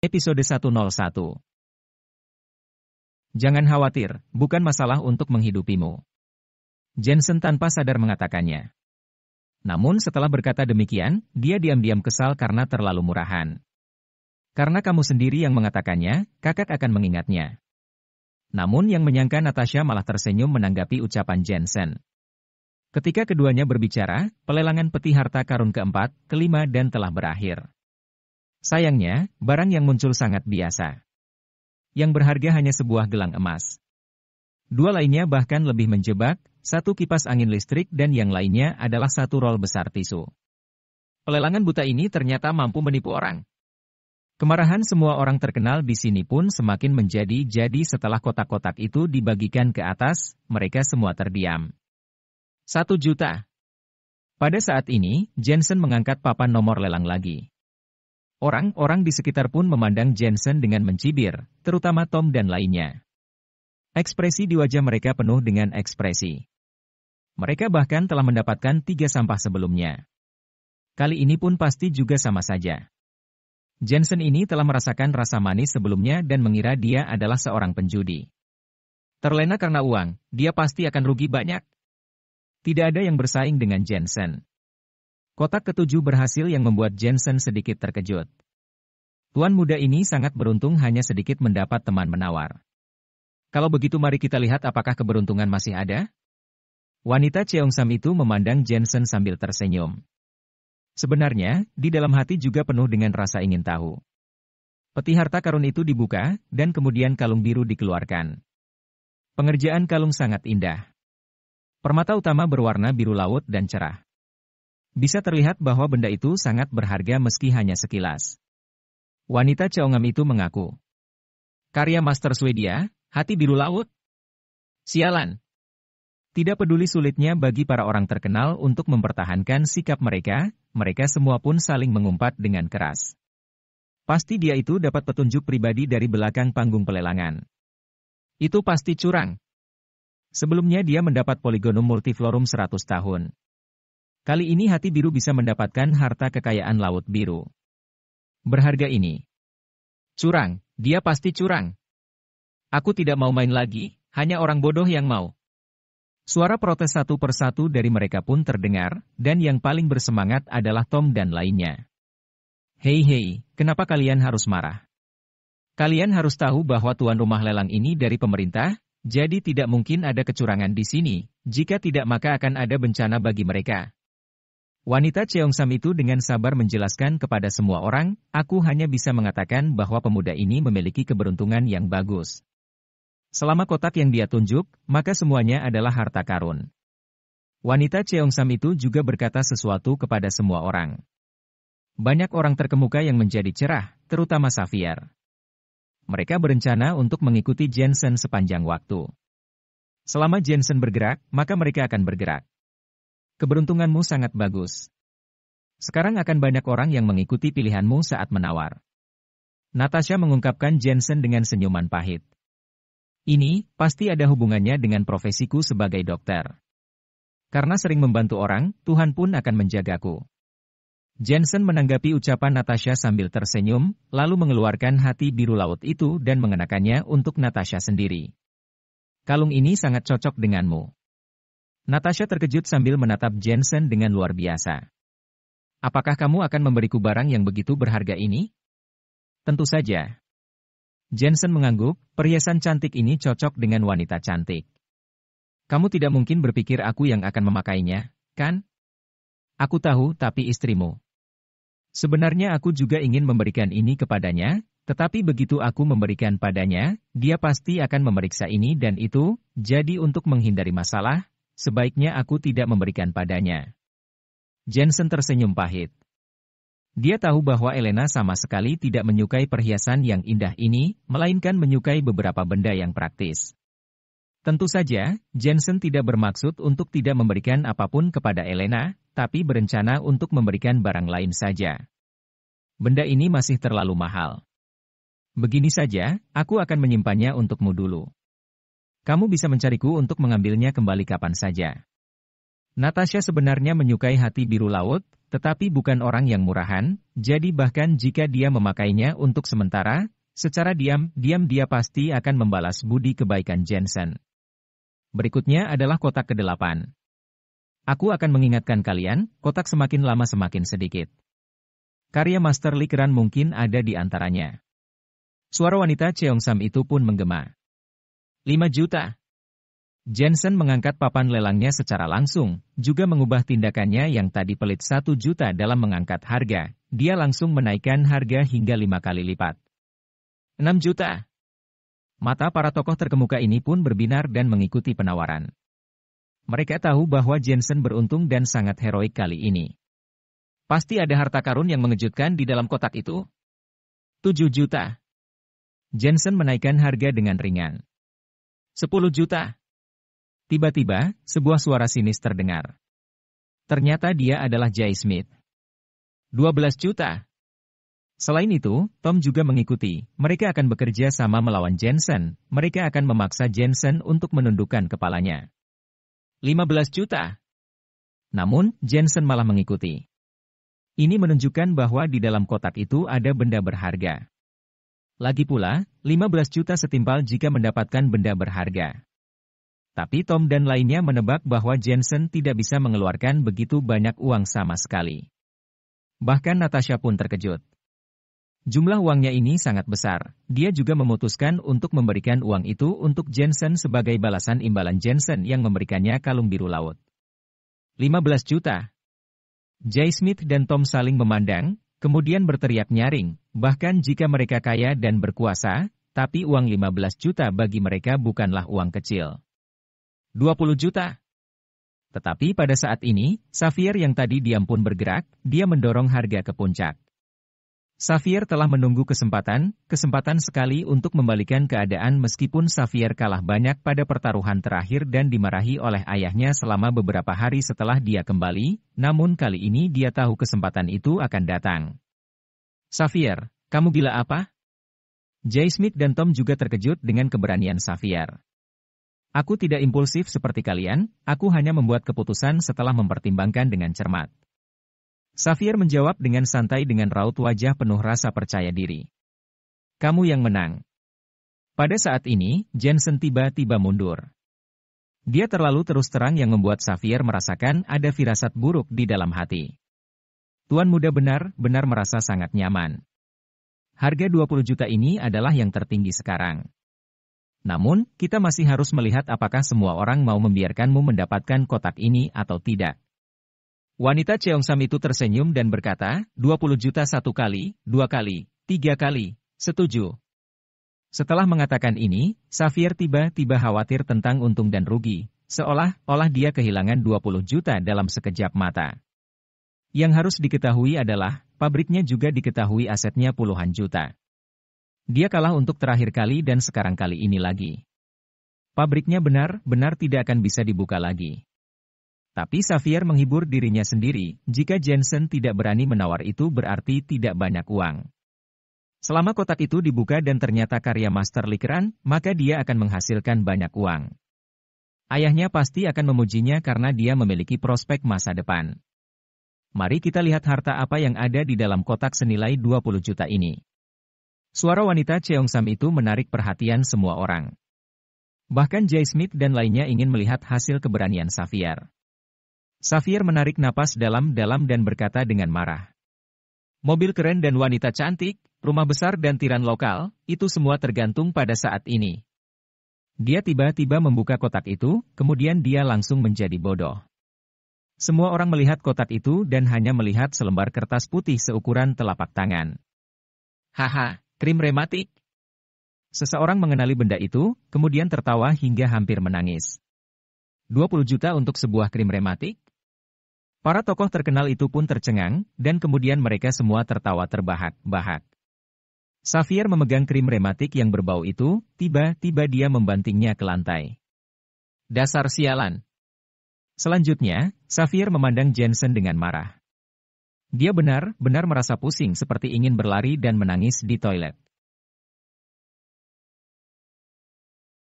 Episode 101. Jangan khawatir, bukan masalah untuk menghidupimu. Jensen tanpa sadar mengatakannya. Namun setelah berkata demikian, dia diam-diam kesal karena terlalu murahan. Karena kamu sendiri yang mengatakannya, kakak akan mengingatnya. Namun yang menyangka Natasha malah tersenyum menanggapi ucapan Jensen. Ketika keduanya berbicara, pelelangan peti harta karun keempat, kelima dan telah berakhir. Sayangnya, barang yang muncul sangat biasa. Yang berharga hanya sebuah gelang emas. Dua lainnya bahkan lebih menjebak, satu kipas angin listrik dan yang lainnya adalah satu rol besar tisu. Pelelangan buta ini ternyata mampu menipu orang. Kemarahan semua orang terkenal di sini pun semakin menjadi-jadi setelah kotak-kotak itu dibagikan ke atas, mereka semua terdiam. 1 juta. Pada saat ini, Jensen mengangkat papan nomor lelang lagi. Orang-orang di sekitar pun memandang Jensen dengan mencibir, terutama Tom dan lainnya. Ekspresi di wajah mereka penuh dengan ekspresi. Mereka bahkan telah mendapatkan 3 sampah sebelumnya. Kali ini pun pasti juga sama saja. Jensen ini telah merasakan rasa manis sebelumnya dan mengira dia adalah seorang penjudi. Terlena karena uang, dia pasti akan rugi banyak. Tidak ada yang bersaing dengan Jensen. Kotak ketujuh berhasil yang membuat Jensen sedikit terkejut. Tuan muda ini sangat beruntung hanya sedikit mendapat teman menawar. Kalau begitu mari kita lihat apakah keberuntungan masih ada? Wanita Cheongsam itu memandang Jensen sambil tersenyum. Sebenarnya, di dalam hati juga penuh dengan rasa ingin tahu. Peti harta karun itu dibuka, dan kemudian kalung biru dikeluarkan. Pengerjaan kalung sangat indah. Permata utama berwarna biru laut dan cerah. Bisa terlihat bahwa benda itu sangat berharga meski hanya sekilas. Wanita Cheongam itu mengaku. Karya Master Swedia, hati biru laut. Sialan. Tidak peduli sulitnya bagi para orang terkenal untuk mempertahankan sikap mereka, mereka semua pun saling mengumpat dengan keras. Pasti dia itu dapat petunjuk pribadi dari belakang panggung pelelangan. Itu pasti curang. Sebelumnya dia mendapat Polygonum multiflorum 100 tahun. Kali ini hati biru bisa mendapatkan harta kekayaan laut biru. Berharga ini. Curang, dia pasti curang. Aku tidak mau main lagi, hanya orang bodoh yang mau. Suara protes satu persatu dari mereka pun terdengar, dan yang paling bersemangat adalah Tom dan lainnya. Hei, kenapa kalian harus marah? Kalian harus tahu bahwa tuan rumah lelang ini dari pemerintah, jadi tidak mungkin ada kecurangan di sini, jika tidak maka akan ada bencana bagi mereka. Wanita Cheongsam itu dengan sabar menjelaskan kepada semua orang, aku hanya bisa mengatakan bahwa pemuda ini memiliki keberuntungan yang bagus. Selama kotak yang dia tunjuk, maka semuanya adalah harta karun. Wanita Cheongsam itu juga berkata sesuatu kepada semua orang. Banyak orang terkemuka yang menjadi cerah, terutama Xavier. Mereka berencana untuk mengikuti Jensen sepanjang waktu. Selama Jensen bergerak, maka mereka akan bergerak. Keberuntunganmu sangat bagus. Sekarang akan banyak orang yang mengikuti pilihanmu saat menawar. Natasha mengungkapkan Jensen dengan senyuman pahit. Ini, pasti ada hubungannya dengan profesiku sebagai dokter. Karena sering membantu orang, Tuhan pun akan menjagaku. Jensen menanggapi ucapan Natasha sambil tersenyum, lalu mengeluarkan hati biru laut itu dan mengenakannya untuk Natasha sendiri. Kalung ini sangat cocok denganmu. Natasha terkejut sambil menatap Jensen dengan luar biasa. Apakah kamu akan memberiku barang yang begitu berharga ini? Tentu saja. Jensen mengangguk, perhiasan cantik ini cocok dengan wanita cantik. Kamu tidak mungkin berpikir aku yang akan memakainya, kan? Aku tahu, tapi istrimu. Sebenarnya aku juga ingin memberikan ini kepadanya, tetapi begitu aku memberikan padanya, dia pasti akan memeriksa ini dan itu, jadi untuk menghindari masalah, sebaiknya aku tidak memberikan padanya. Jensen tersenyum pahit. Dia tahu bahwa Elena sama sekali tidak menyukai perhiasan yang indah ini, melainkan menyukai beberapa benda yang praktis. Tentu saja, Jensen tidak bermaksud untuk tidak memberikan apapun kepada Elena, tapi berencana untuk memberikan barang lain saja. Benda ini masih terlalu mahal. Begini saja, aku akan menyimpannya untukmu dulu. Kamu bisa mencariku untuk mengambilnya kembali kapan saja. Natasha sebenarnya menyukai hati biru laut, tetapi bukan orang yang murahan, jadi bahkan jika dia memakainya untuk sementara, secara diam-diam dia pasti akan membalas budi kebaikan Jensen. Berikutnya adalah kotak ke-8. Aku akan mengingatkan kalian, kotak semakin lama semakin sedikit. Karya Master Lee Keran mungkin ada di antaranya. Suara wanita Cheongsam itu pun menggema. 5 juta. Jensen mengangkat papan lelangnya secara langsung, juga mengubah tindakannya yang tadi pelit 1 juta dalam mengangkat harga. Dia langsung menaikkan harga hingga 5 kali lipat. 6 juta. Mata para tokoh terkemuka ini pun berbinar dan mengikuti penawaran. Mereka tahu bahwa Jensen beruntung dan sangat heroik kali ini. Pasti ada harta karun yang mengejutkan di dalam kotak itu. 7 juta. Jensen menaikkan harga dengan ringan. 10 juta. Tiba-tiba, sebuah suara sinis terdengar. Ternyata dia adalah Jay Smith. 12 juta. Selain itu, Tom juga mengikuti. Mereka akan bekerja sama melawan Jensen. Mereka akan memaksa Jensen untuk menundukkan kepalanya. 15 juta. Namun, Jensen malah mengikuti. Ini menunjukkan bahwa di dalam kotak itu ada benda berharga. Lagi pula, 15 juta setimpal jika mendapatkan benda berharga. Tapi Tom dan lainnya menebak bahwa Jensen tidak bisa mengeluarkan begitu banyak uang sama sekali. Bahkan Natasha pun terkejut. Jumlah uangnya ini sangat besar. Dia juga memutuskan untuk memberikan uang itu untuk Jensen sebagai balasan imbalan Jensen yang memberikannya kalung biru laut. 15 juta. Jay Smith dan Tom saling memandang, kemudian berteriak nyaring, bahkan jika mereka kaya dan berkuasa, tapi uang 15 juta bagi mereka bukanlah uang kecil. 20 juta. Tetapi pada saat ini, Xavier yang tadi diam pun bergerak, dia mendorong harga ke puncak. Xavier telah menunggu kesempatan sekali untuk membalikan keadaan meskipun Xavier kalah banyak pada pertaruhan terakhir dan dimarahi oleh ayahnya selama beberapa hari setelah dia kembali, namun kali ini dia tahu kesempatan itu akan datang. Xavier, kamu gila apa? Jay Smith dan Tom juga terkejut dengan keberanian Xavier. Aku tidak impulsif seperti kalian, aku hanya membuat keputusan setelah mempertimbangkan dengan cermat. Xavier menjawab dengan santai dengan raut wajah penuh rasa percaya diri. Kamu yang menang. Pada saat ini, Jensen tiba-tiba mundur. Dia terlalu terus terang yang membuat Xavier merasakan ada firasat buruk di dalam hati. Tuan muda benar-benar merasa sangat nyaman. Harga 20 juta ini adalah yang tertinggi sekarang. Namun, kita masih harus melihat apakah semua orang mau membiarkanmu mendapatkan kotak ini atau tidak. Wanita Cheongsam itu tersenyum dan berkata, 20 juta 1 kali, 2 kali, 3 kali, setuju. Setelah mengatakan ini, Xavier tiba-tiba khawatir tentang untung dan rugi, seolah-olah dia kehilangan 20 juta dalam sekejap mata. Yang harus diketahui adalah, pabriknya juga diketahui asetnya puluhan juta. Dia kalah untuk terakhir kali dan sekarang kali ini lagi. Pabriknya benar-benar tidak akan bisa dibuka lagi. Tapi Xavier menghibur dirinya sendiri, jika Jensen tidak berani menawar itu berarti tidak banyak uang. Selama kotak itu dibuka dan ternyata karya Master Lee Keran, maka dia akan menghasilkan banyak uang. Ayahnya pasti akan memujinya karena dia memiliki prospek masa depan. Mari kita lihat harta apa yang ada di dalam kotak senilai 20 juta ini. Suara wanita Cheongsam itu menarik perhatian semua orang. Bahkan Jay Smith dan lainnya ingin melihat hasil keberanian Xavier. Xavier menarik napas dalam-dalam dan berkata dengan marah. Mobil keren dan wanita cantik, rumah besar dan tiran lokal, itu semua tergantung pada saat ini. Dia tiba-tiba membuka kotak itu, kemudian dia langsung menjadi bodoh. Semua orang melihat kotak itu dan hanya melihat selembar kertas putih seukuran telapak tangan. Haha. Krim rematik. Seseorang mengenali benda itu, kemudian tertawa hingga hampir menangis. 20 juta untuk sebuah krim rematik? Para tokoh terkenal itu pun tercengang, dan kemudian mereka semua tertawa terbahak-bahak. Xavier memegang krim rematik yang berbau itu, tiba-tiba dia membantingnya ke lantai. Dasar sialan. Selanjutnya, Xavier memandang Jensen dengan marah. Dia benar-benar merasa pusing seperti ingin berlari dan menangis di toilet.